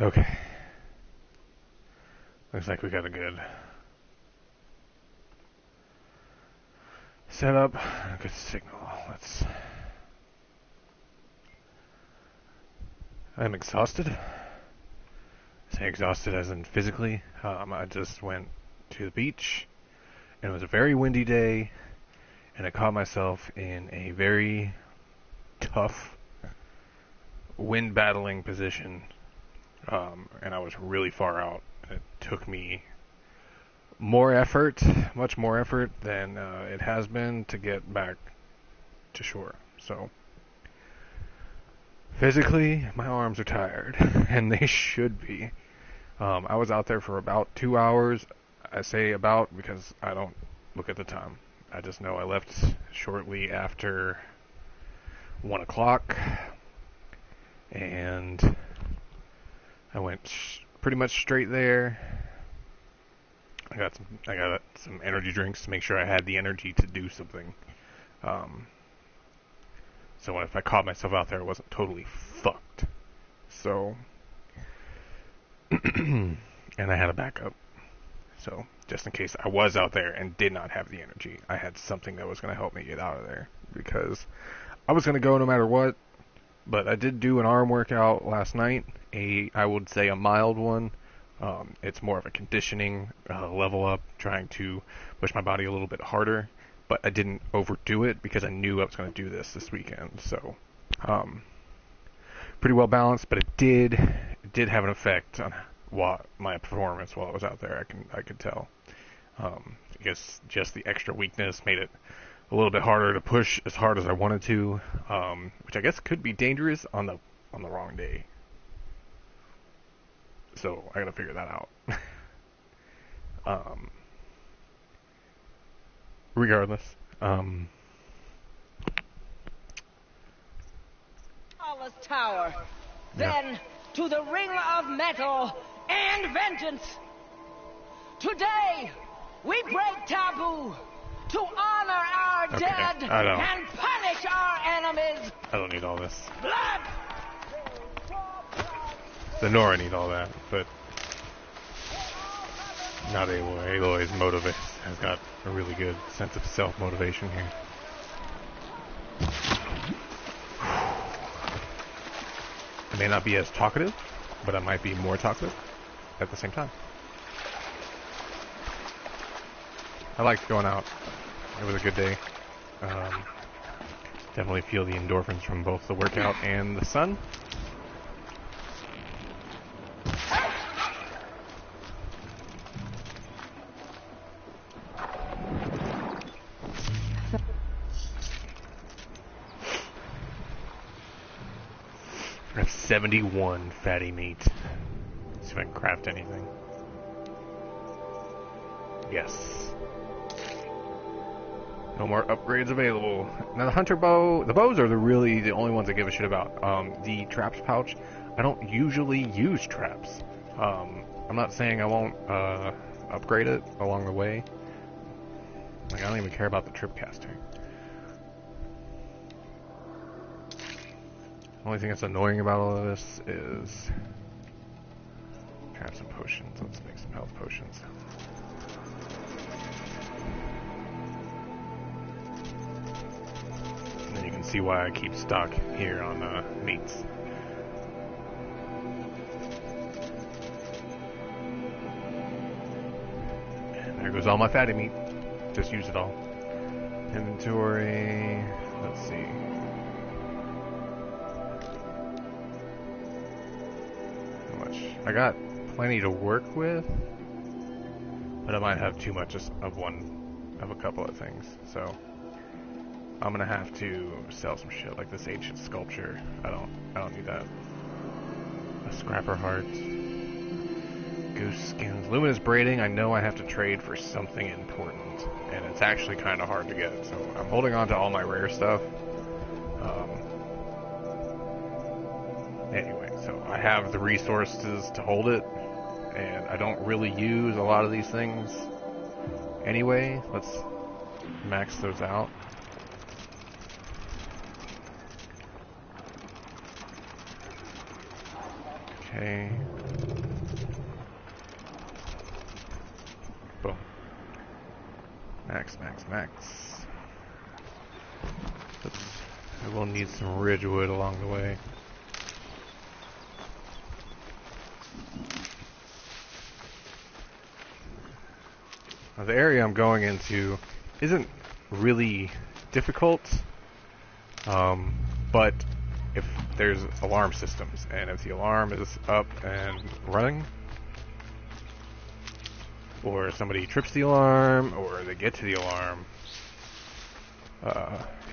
Okay. Looks like we got a good setup, a good signal. I'm exhausted. I say exhausted as in physically. I just went to the beach, and it was a very windy day, and I caught myself in a very tough wind battling position, and I was really far out. It took me much more effort than it has been to get back to shore. So physically, my arms are tired, and they should be. I was out there for about 2 hours. I say about because I don't look at the time. I just know I left shortly after 1 o'clock, and I went pretty much straight there. I got some energy drinks to make sure I had the energy to do something. So if I caught myself out there, I wasn't totally fucked. So, and I had a backup. So, just in case I was out there and did not have the energy, I had something that was going to help me get out of there. Because I was going to go no matter what, but I did do an arm workout last night. I would say a mild one. It's more of a conditioning level up, trying to push my body a little bit harder. But I didn't overdo it because I knew I was going to do this weekend. So, pretty well balanced, but it did have an effect on my performance while I was out there. I could tell. I guess just the extra weakness made it a little bit harder to push as hard as I wanted to, which I guess could be dangerous on the wrong day. So I gotta figure that out. Regardless, Tower, then to the ring of metal and vengeance. Today, we break taboo to honor our dead and punish our enemies. I don't need all this. Blood! The Nora need all that, but not Aloy. Aloy's motivate has got a really good sense of self-motivation here. I may not be as talkative, but I might be more talkative at the same time. I liked going out. It was a good day. Definitely feel the endorphins from both the workout and the sun. I have 71 fatty meat. Let's see if I can craft anything. Yes. No more upgrades available. Now the hunter bow, the bows are really the only ones I give a shit about. The traps pouch, I don't usually use traps. I'm not saying I won't upgrade it along the way. Like I don't even care about the trip caster. The only thing that's annoying about all of this is traps and potions. Let's make some health potions. And then you can see why I keep stock here on meats. And there goes all my fatty meat. Just use it all. Inventory. Let's see. I got plenty to work with, but I might have too much of a couple of things. So I'm gonna have to sell some shit like this ancient sculpture. I don't need that. A scrapper heart, goose skins, luminous braiding. I know I have to trade for something important, and it's actually kind of hard to get. So I'm holding on to all my rare stuff. Anyway, so I have the resources to hold it, and I don't really use a lot of these things anyway. Let's max those out. Okay. Max. Oops. I will need some ridgewood along the way. Now, the area I'm going into isn't really difficult, but if there's alarm systems, and if the alarm is up and running, or somebody trips the alarm, or they get to the alarm,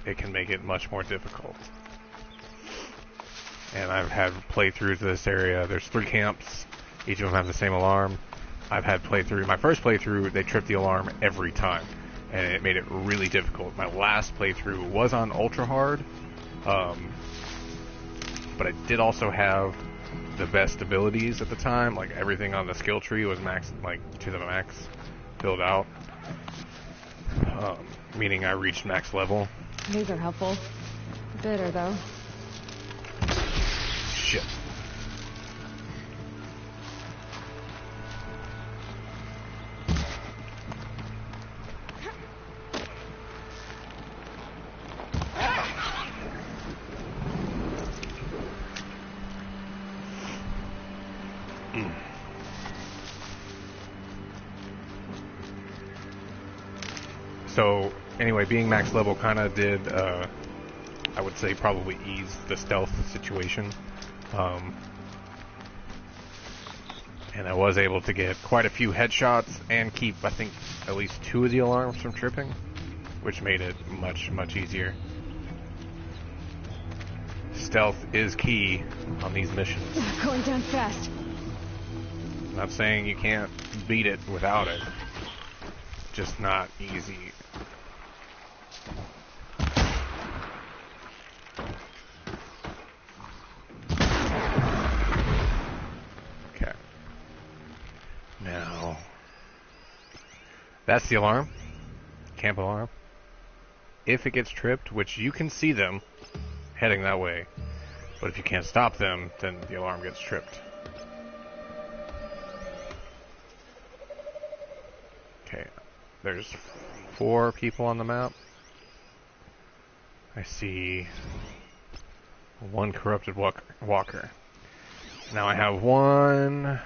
it can make it much more difficult. And I've had playthroughs of this area. There's 3 camps. Each of them have the same alarm. I've had my first playthrough, they tripped the alarm every time, and it made it really difficult. My last playthrough was on ultra hard, but I did also have the best abilities at the time. Like, everything on the skill tree was max, like, to the max, filled out. Meaning I reached max level. These are helpful. Bitter, though. Shit. So, anyway, being max level kind of did, I would say, probably ease the stealth situation. And I was able to get quite a few headshots and keep, I think, at least 2 of the alarms from tripping, which made it much, much easier. Stealth is key on these missions. Going down fast. I'm not saying you can't beat it without it. Just not easy. Okay. Now, that's the alarm. Camp alarm. If it gets tripped, which you can see them heading that way, but if you can't stop them, then the alarm gets tripped. Okay. There's 4 people on the map. I see 1 corrupted walker. Now I have 1,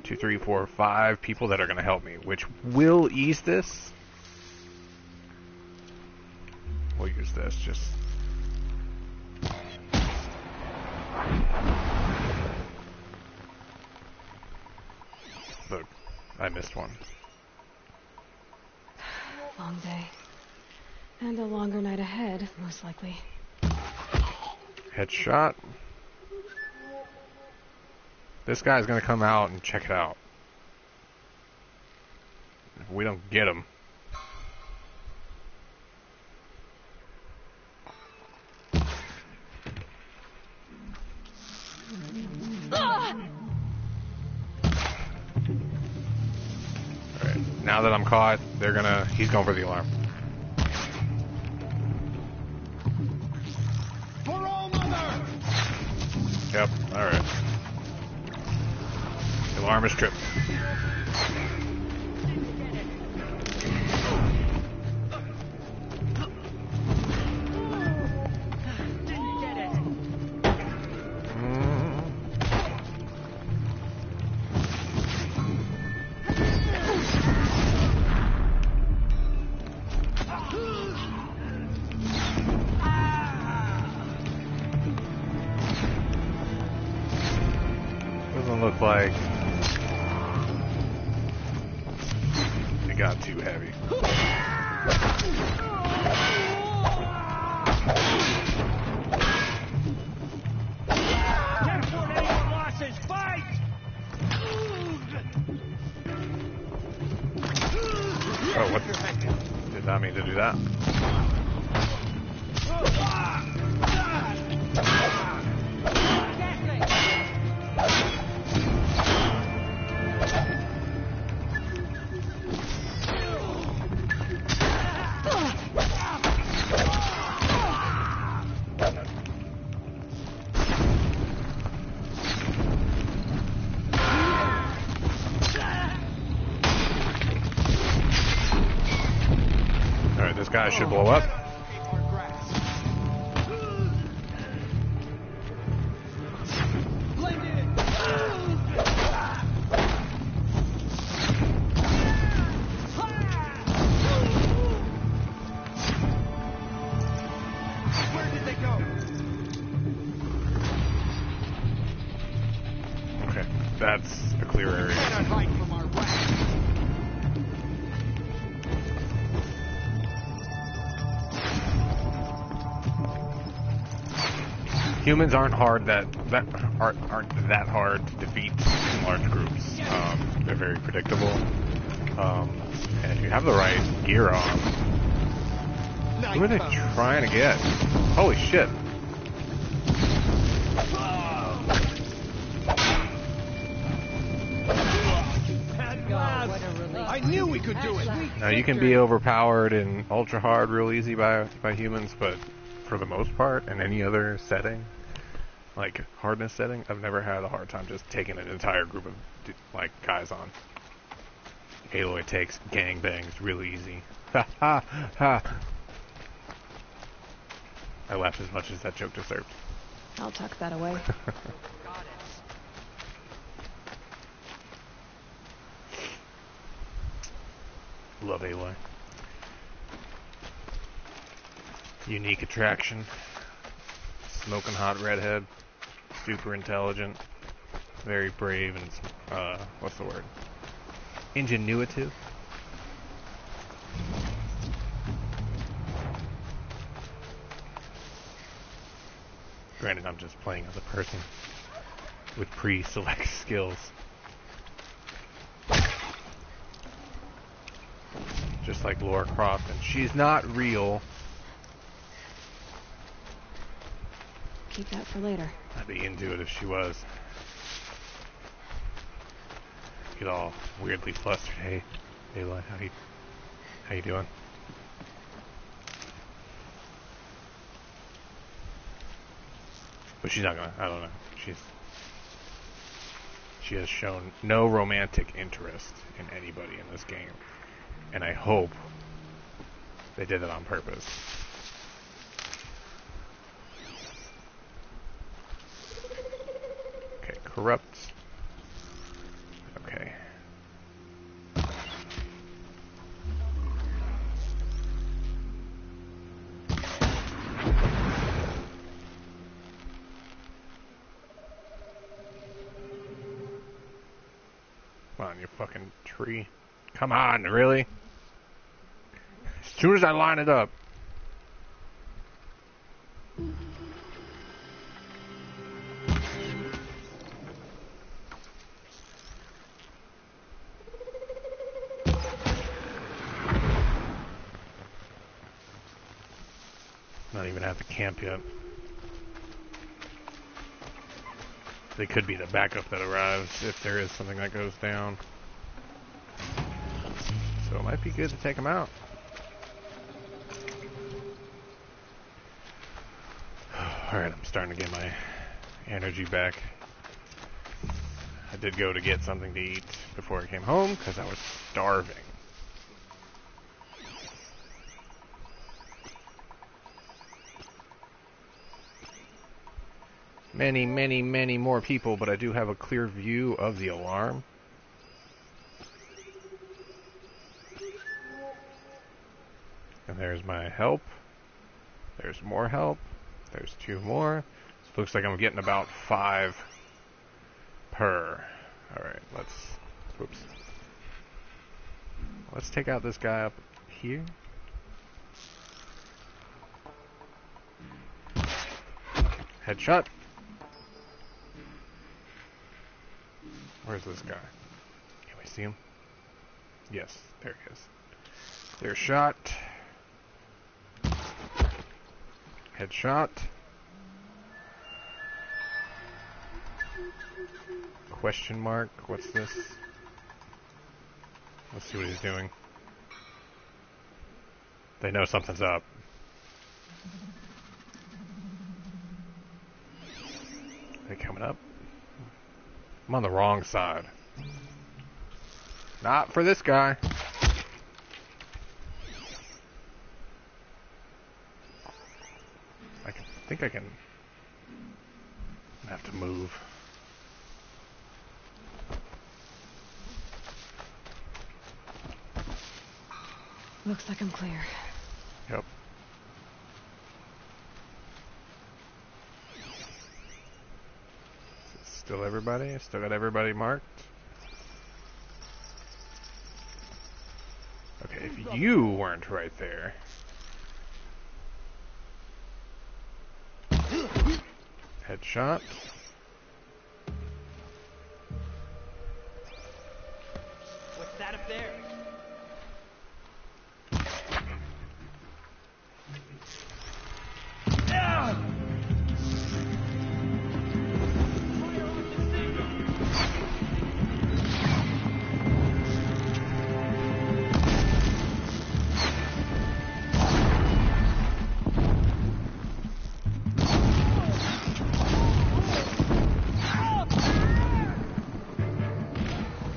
2, 3, 4, 5 people that are going to help me, which will ease this. We'll use this, just... Look, I missed one. Long day. And a longer night ahead, most likely. Headshot. This guy's gonna come out and check it out. If we don't get him... Alright, now that I'm caught, he's going for the alarm. Yep, alright. The alarm is tripped. Look like it got too heavy. Oh, what? Did not mean to do that. guy should blow up. Where did they go? Okay, that's a clear area. Cannot hide from our wrath. Humans aren't hard aren't that hard to defeat in large groups. They're very predictable, and if you have the right gear on. Who are they trying to get? Holy shit! I knew we could do it. Now you can be overpowered in ultra hard real easy by humans, but for the most part, in any other setting, like hardness setting, I've never had a hard time just taking an entire group of like guys on. Aloy takes gangbangs real easy. Ha ha ha! I laughed as much as that joke deserved. I'll tuck that away. Love Aloy. Unique attraction. Smoking hot redhead. Super intelligent. Very brave and, what's the word? Ingenuitive. Granted, I'm just playing as a person with pre-select skills. Just like Lara Croft, and she's not real. Keep that for later. I'd be into it if she was. Get all weirdly flustered. Hey, Aloy, how you doing? But she's not gonna. I don't know. She has shown no romantic interest in anybody in this game, and I hope they did it on purpose. Okay, corrupt. Okay. Come on, you fucking tree. Come on, really? As soon as I line it up. Not even at the camp yet. They could be the backup that arrives if there is something that goes down. So it might be good to take them out. Alright, I'm starting to get my energy back. I did go to get something to eat before I came home because I was starving. Many, many, many more people, but I do have a clear view of the alarm. And there's my help. There's more help. There's 2 more. So it looks like I'm getting about 5 per. Alright, let's take out this guy up here. Headshot. Where's this guy? Can we see him? Yes, there he is. Clear shot. Headshot. Question mark. What's this? Let's see what he's doing. They know something's up. Are they coming up? I'm on the wrong side. Not for this guy. think I can have to move. Looks like I'm clear. Yep. Still everybody? Still got everybody marked? Okay, if you weren't right there. Headshot. What's that up there?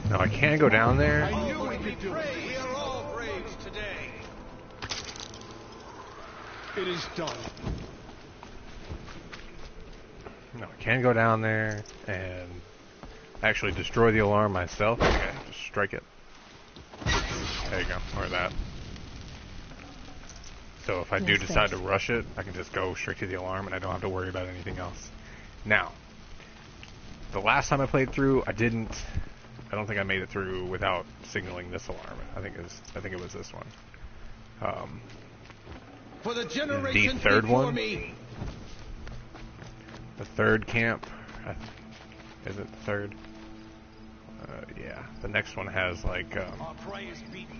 No, I can't go down there. I knew we could do it. We are all braves today. It is done. No, I can't go down there and actually destroy the alarm myself. Okay, just strike it. There you go, or that. So if I do decide to rush it, I can just go straight to the alarm and I don't have to worry about anything else. Now, the last time I played through, I don't think I made it through without signaling this alarm. I think it was this one. For the The generations third before one? me. The third camp, is it the third? Yeah, the next one has like Our prey is beaten.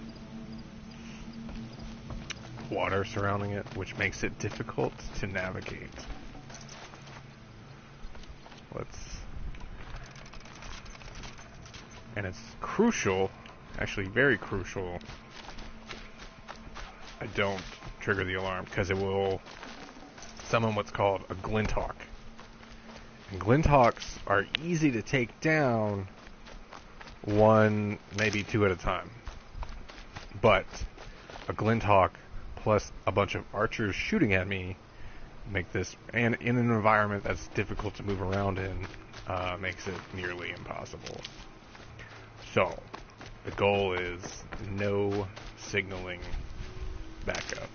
water surrounding it, which makes it difficult to navigate. And it's crucial, actually very crucial, I don't trigger the alarm, because it will summon what's called a Glinthawk. And Glinthawks are easy to take down one, maybe two at a time. But a Glinthawk plus a bunch of archers shooting at me make this, and in an environment that's difficult to move around in, makes it nearly impossible. So, the goal is no signaling backup.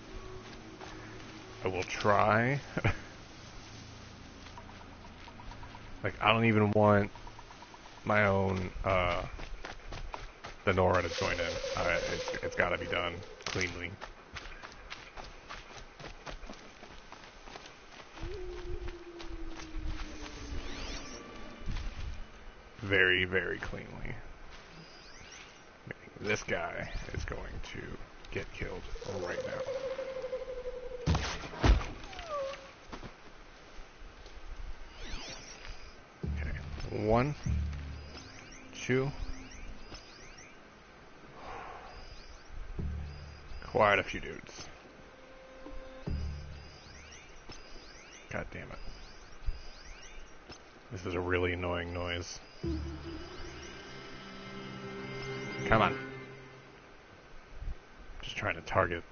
I will try. Like, I don't even want my own, the Nora to join in. It's gotta be done cleanly. Very, very cleanly. This guy is going to get killed right now. Okay, 1, 2. Quite a few dudes. God damn it. This is a really annoying noise. Come on. Just trying to target.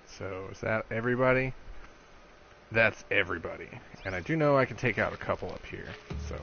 So, is that everybody? That's everybody. And I do know I can take out a couple up here, so...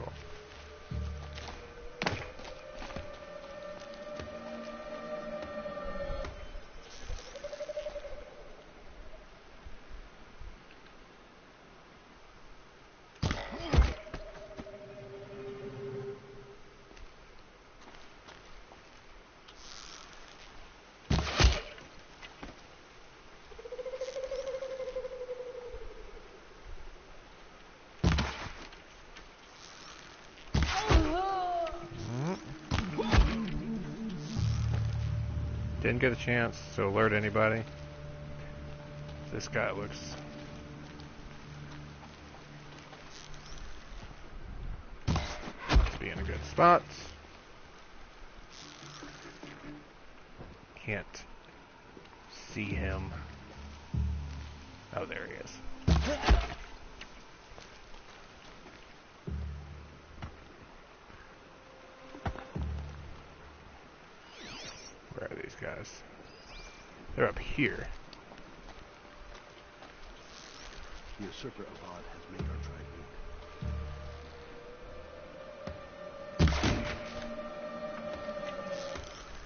Didn't get a chance to alert anybody. This guy looks... to be in a good spot. Can't see him. Oh, there he is. Where are these guys? They're up here. The usurper Abad has made our tribe weak.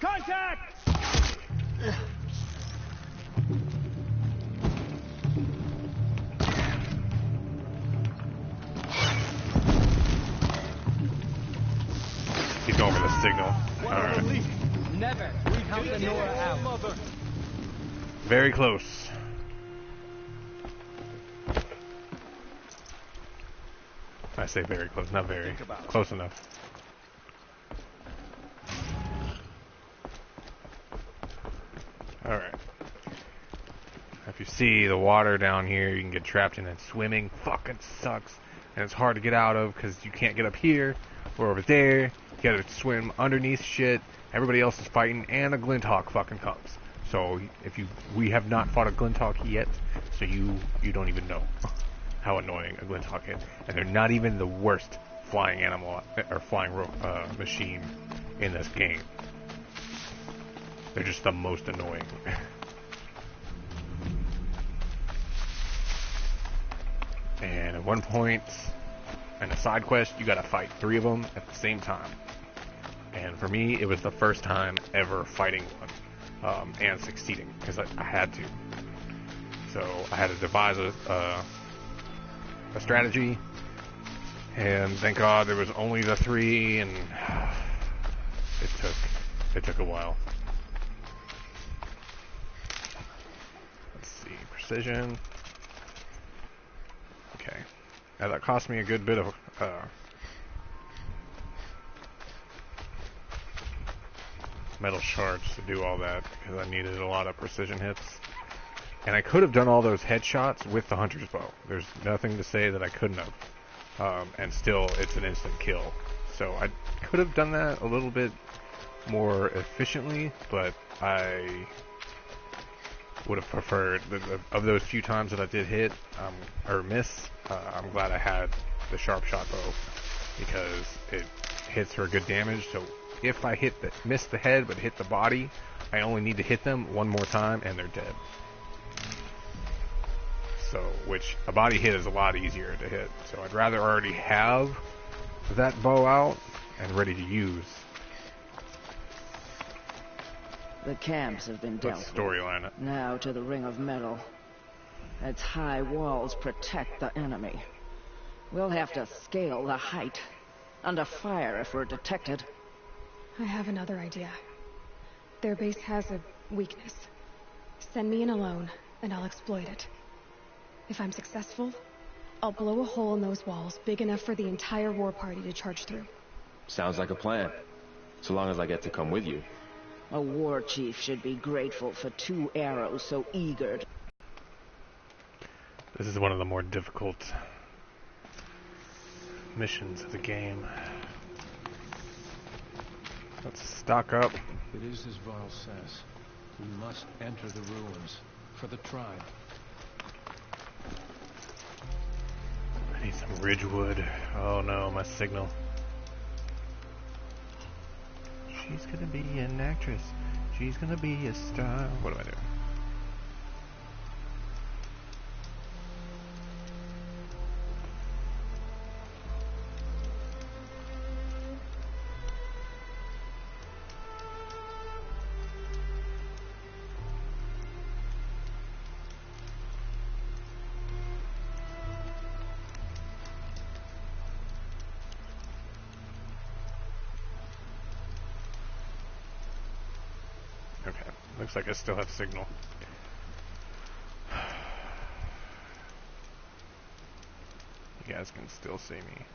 Contact! He's going for the signal. Alright. Never count the Nora out. Very close. I say very close, not very. Close enough. Alright. If you see the water down here, you can get trapped in it. Swimming fucking sucks. And it's hard to get out of because you can't get up here or over there. You gotta swim underneath shit. Everybody else is fighting, and a Glinthawk fucking comes. So we have not fought a Glinthawk yet, so you don't even know how annoying a Glinthawk is. And they're not even the worst flying animal or flying machine in this game. They're just the most annoying. And at one point in a side quest, you gotta fight 3 of them at the same time. And for me, it was the first time ever fighting one and succeeding, because I had to. So I had to devise a strategy, and thank God there was only the 3, and it took a while. Let's see, precision. Okay, now that cost me a good bit of metal shards to do all that, because I needed a lot of precision hits. And I could have done all those headshots with the hunter's bow. There's nothing to say that I couldn't have. And still, it's an instant kill. So I could have done that a little bit more efficiently, but I would have preferred, of those few times that I did hit, or miss, I'm glad I had the sharp shot bow, because it hits for good damage. So if I miss the head but hit the body, I only need to hit them one more time and they're dead. So, which a body hit is a lot easier to hit. So I'd rather already have that bow out and ready to use. The camps have been dealt with. Storyline. Now to the Ring of Metal. Its high walls protect the enemy. We'll have to scale the height. Under fire if we're detected. I have another idea. Their base has a weakness. Send me in alone, and I'll exploit it. If I'm successful, I'll blow a hole in those walls big enough for the entire war party to charge through. Sounds like a plan. So long as I get to come with you. A war chief should be grateful for 2 arrows so eager. This is one of the more difficult missions of the game. Let's stock up. It is as Varl says. We must enter the ruins for the tribe. I need some Ridgewood. Oh no, my signal. She's gonna be an actress. She's gonna be a star. What do I do? Okay, looks like I still have signal. You guys can still see me.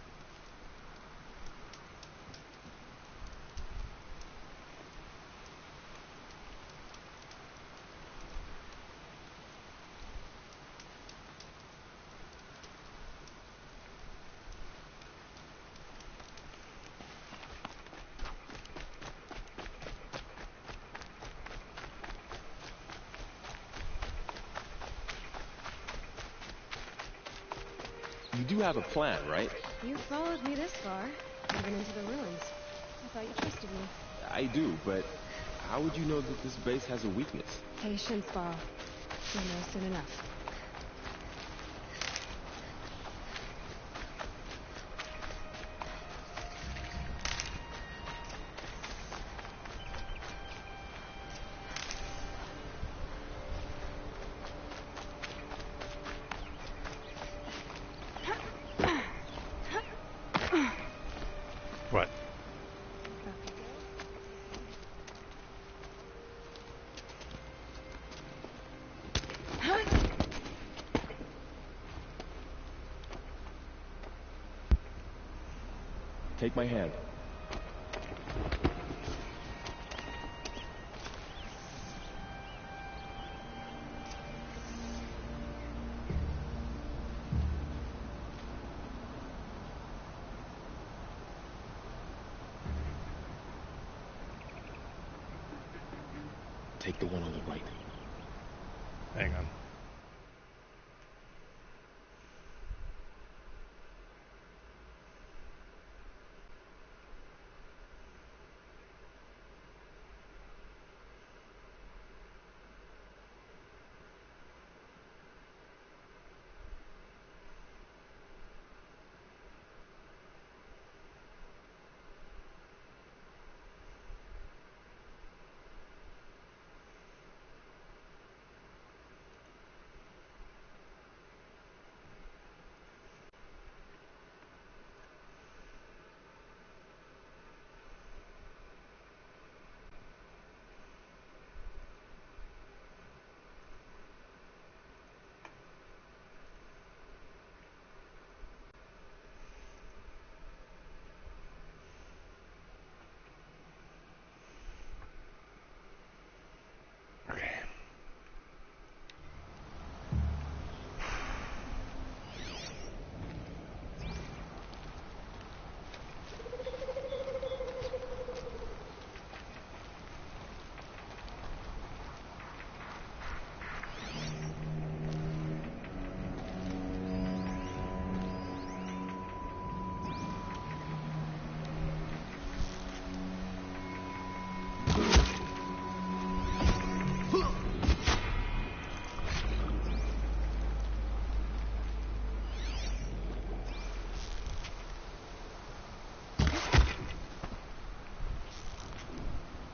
You do have a plan, right? You followed me this far, even into the ruins. I thought you trusted me. I do, but how would you know that this base has a weakness? Patience, Varl. You'll know soon enough. Take my hand. Take the one on the right. Hang on.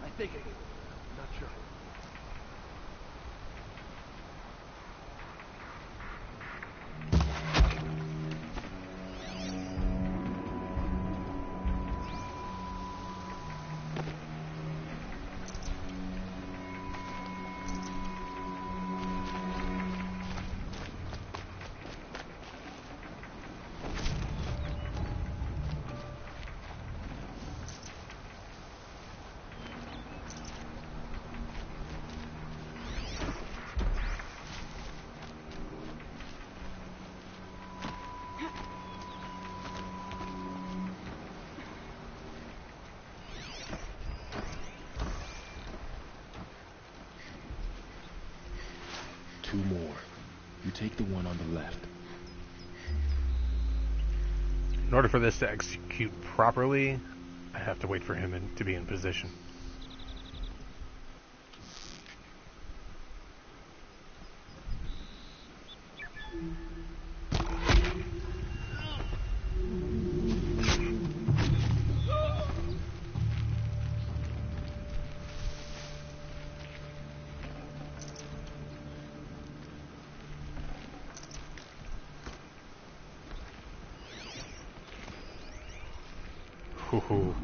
I think it. Not sure. Two more. You take the one on the left. In order for this to execute properly, I have to wait for him to be in position. Hoo-hoo.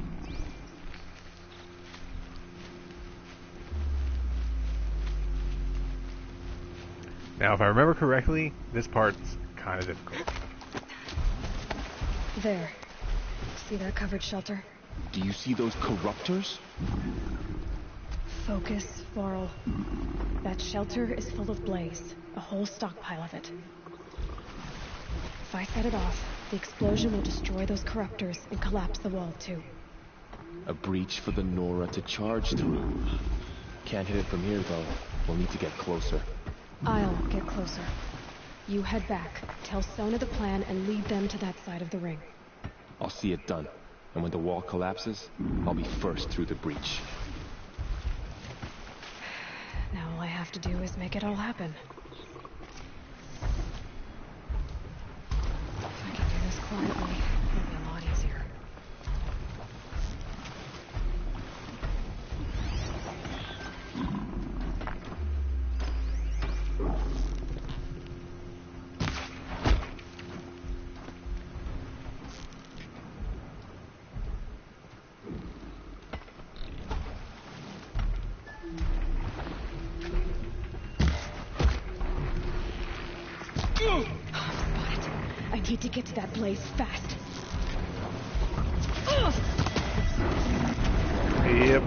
Now, if I remember correctly, this part's kind of difficult. There. See that covered shelter? Do you see those corruptors? Focus, Varl. That shelter is full of blaze. A whole stockpile of it. If I set it off, the explosion will destroy those corruptors and collapse the wall, too. A breach for the Nora to charge through. Can't hit it from here, though. We'll need to get closer. I'll get closer. You head back, tell Sona the plan, and lead them to that side of the ring. I'll see it done. And when the wall collapses, I'll be first through the breach. Now all I have to do is make it all happen. If I can do this quietly, it'll be a lot easier. I need to get to that blaze fast. Yep.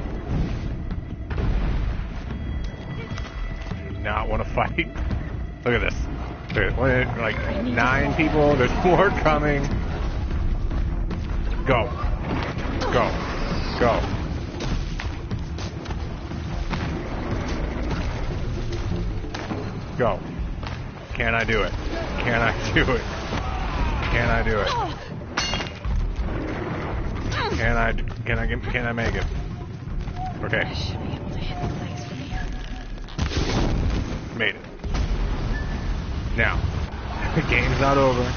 Do not want to fight. Look at this. There's like 9 people. There's more coming. Go. Go. Go. Go. Can I do it? Can I do it? Can I do it? Can I make it? Okay. I should be able to hit the legs from here. Made it. Now, the game's not over.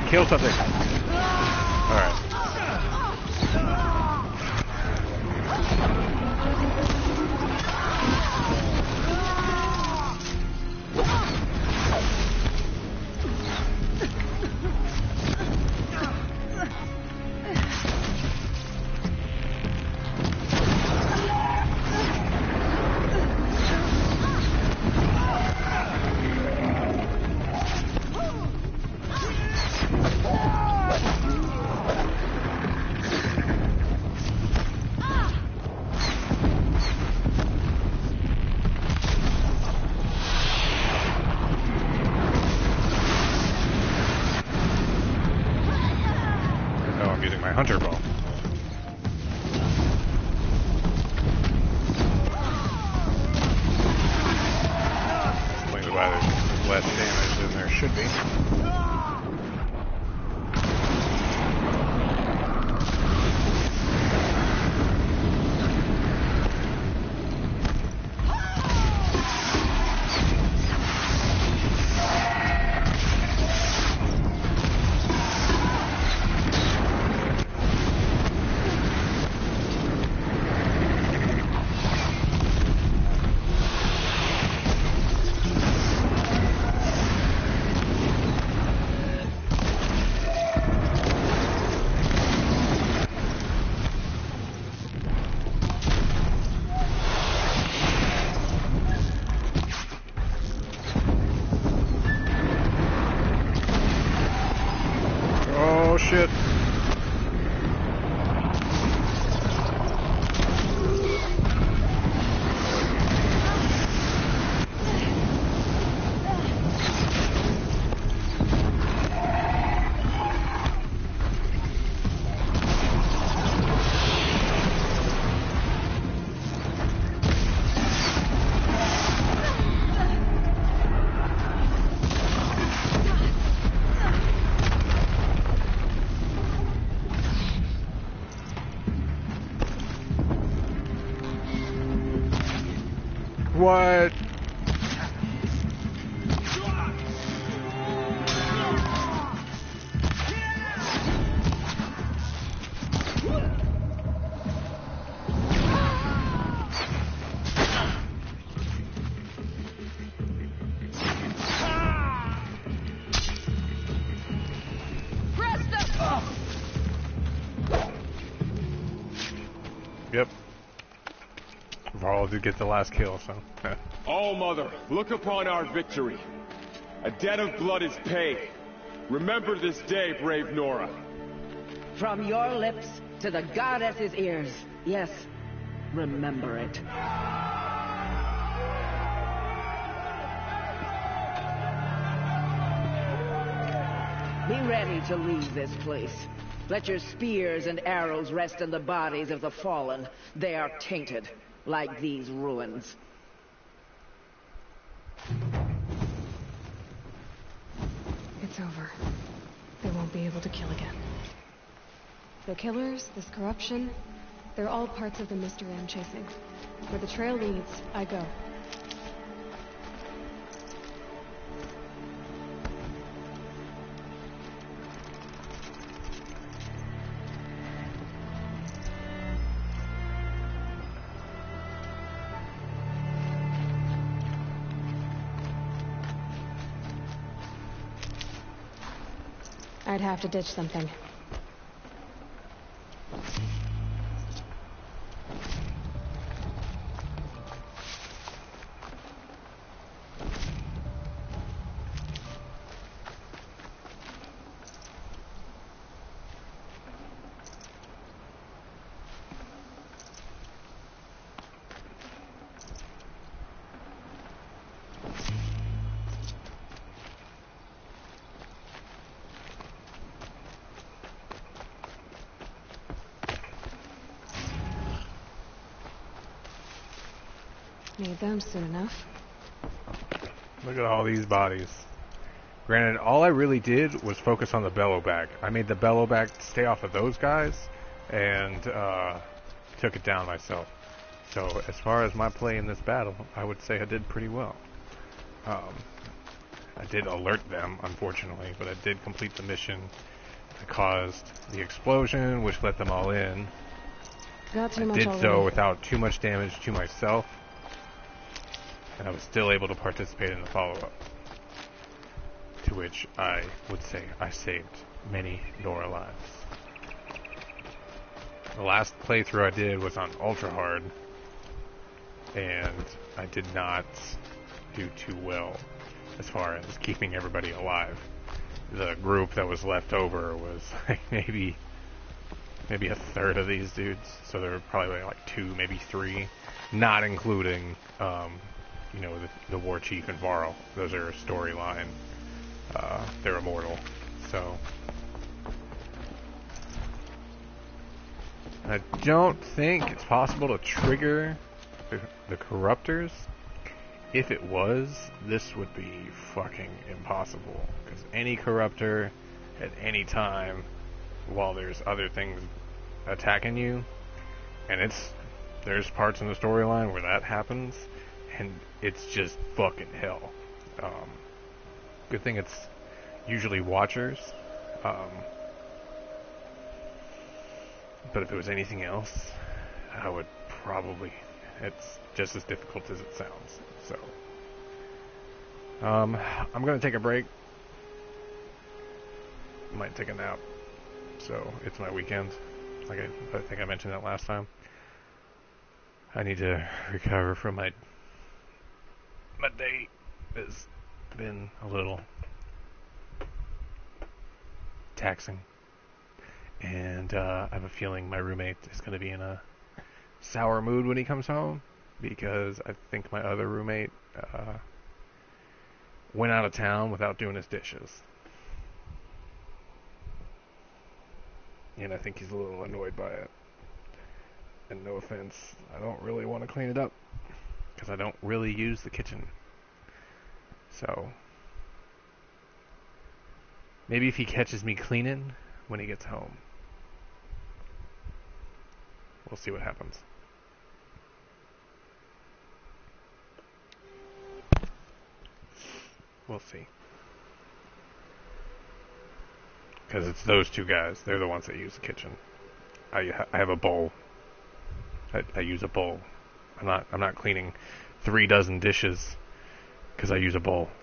Kill something. Alright. Using my hunter bow. Explains why there's less damage than there should be. Oh shit. What? Yep. Varl did get the last kill, so. Oh, Mother, look upon our victory. A debt of blood is paid. Remember this day, brave Nora. From your lips to the goddess's ears. Yes, remember it. Be ready to leave this place. Let your spears and arrows rest in the bodies of the fallen. They are tainted, like these ruins. It's over. They won't be able to kill again. The killers, this corruption, they're all parts of the mystery I'm chasing. Where the trail leads, I go. I'd have to ditch something. Need them soon enough. Look at all these bodies. Granted, all I really did was focus on the bellow bag. I made the bellow bag stay off of those guys, and took it down myself. So as far as my play in this battle, I would say I did pretty well. I did alert them, unfortunately, but I did complete the mission. I caused the explosion, which let them all in. Got too I much did already. so without too much damage to myself, and I was still able to participate in the follow-up. To which I would say I saved many Nora lives. The last playthrough I did was on Ultra Hard, and I did not do too well as far as keeping everybody alive. The group that was left over was like maybe a third of these dudes, so there were probably like 2, maybe 3, not including you know, the War Chief and Varl. Those are storyline. They're immortal, so I don't think it's possible to trigger the corruptors. If it was, this would be fucking impossible, because any corruptor at any time while there's other things attacking you, and there's parts in the storyline where that happens, and it's just fucking hell. Good thing it's usually watchers, but if it was anything else, I would probably, it's just as difficult as it sounds. So I'm gonna take a break. Might take a nap. So it's my weekend. Like I think I mentioned that last time. I need to recover from my day. Has been a little taxing, and I have a feeling my roommate is going to be in a sour mood when he comes home, because I think my other roommate went out of town without doing his dishes, and I think he's a little annoyed by it. And no offense, I don't really want to clean it up, because I don't really use the kitchen. So maybe if he catches me cleaning when he gets home, we'll see what happens. We'll see. Because it's those two guys. They're the ones that use the kitchen. I have a bowl. I use a bowl. I'm not cleaning 3 dozen dishes because I use a bowl.